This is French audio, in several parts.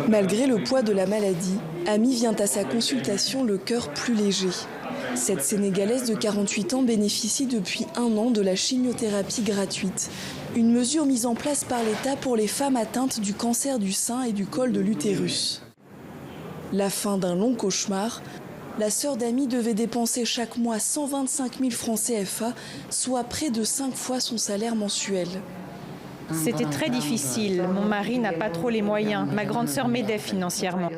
Malgré le poids de la maladie, Ami vient à sa consultation le cœur plus léger. Cette Sénégalaise de 48 ans bénéficie depuis 1 an de la chimiothérapie gratuite. Une mesure mise en place par l'État pour les femmes atteintes du cancer du sein et du col de l'utérus. La fin d'un long cauchemar, la sœur d'Ami devait dépenser chaque mois 125 000 francs CFA, soit près de 5 fois son salaire mensuel. C'était très difficile. Mon mari n'a pas trop les moyens. Ma grande sœur m'aidait financièrement.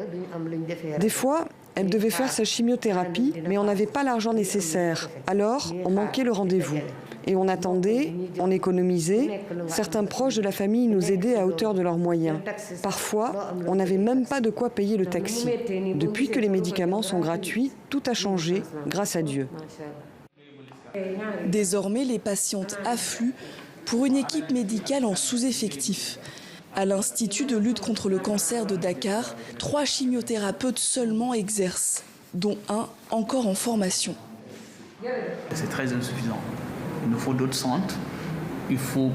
Des fois, elle devait faire sa chimiothérapie, mais on n'avait pas l'argent nécessaire. Alors, on manquait le rendez-vous. Et on attendait, on économisait. Certains proches de la famille nous aidaient à hauteur de leurs moyens. Parfois, on n'avait même pas de quoi payer le taxi. Depuis que les médicaments sont gratuits, tout a changé, grâce à Dieu. Désormais, les patientes affluent pour une équipe médicale en sous-effectif. À l'Institut de lutte contre le cancer de Dakar, 3 chimiothérapeutes seulement exercent, dont un encore en formation. C'est très insuffisant. Il nous faut d'autres centres, il faut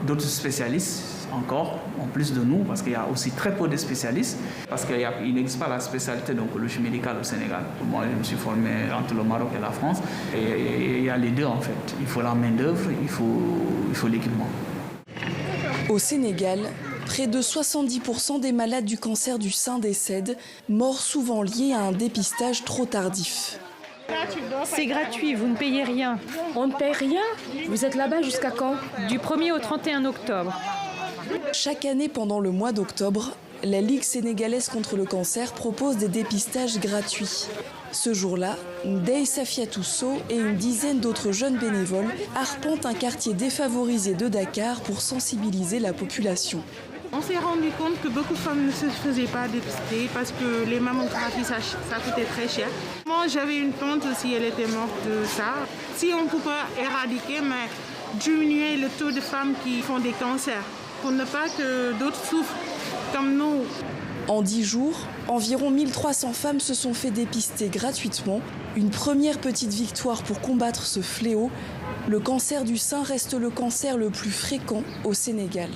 d'autres spécialistes encore, en plus de nous, parce qu'il y a aussi très peu de spécialistes, parce qu'il n'existe pas la spécialité d'oncologie médicale au Sénégal. Moi, je me suis formé entre le Maroc et la France, et il y a les deux en fait. Il faut la main-d'œuvre, il faut l'équipement. Au Sénégal, près de 70% des malades du cancer du sein décèdent, morts souvent liés à un dépistage trop tardif. C'est gratuit, vous ne payez rien. On ne paye rien? Vous êtes là-bas jusqu'à quand? Du 1er au 31 octobre. Chaque année pendant le mois d'octobre, la Ligue sénégalaise contre le cancer propose des dépistages gratuits. Ce jour-là, Ndeye Safiatou Sow et une dizaine d'autres jeunes bénévoles arpentent un quartier défavorisé de Dakar pour sensibiliser la population. On s'est rendu compte que beaucoup de femmes ne se faisaient pas dépister parce que les mammographies, ça coûtait très cher. Moi, j'avais une tante aussi, elle était morte de ça. Si on ne peut pas éradiquer, mais diminuer le taux de femmes qui font des cancers pour ne pas que d'autres souffrent comme nous. En 10 jours, environ 1300 femmes se sont fait dépister gratuitement. Une première petite victoire pour combattre ce fléau. Le cancer du sein reste le cancer le plus fréquent au Sénégal.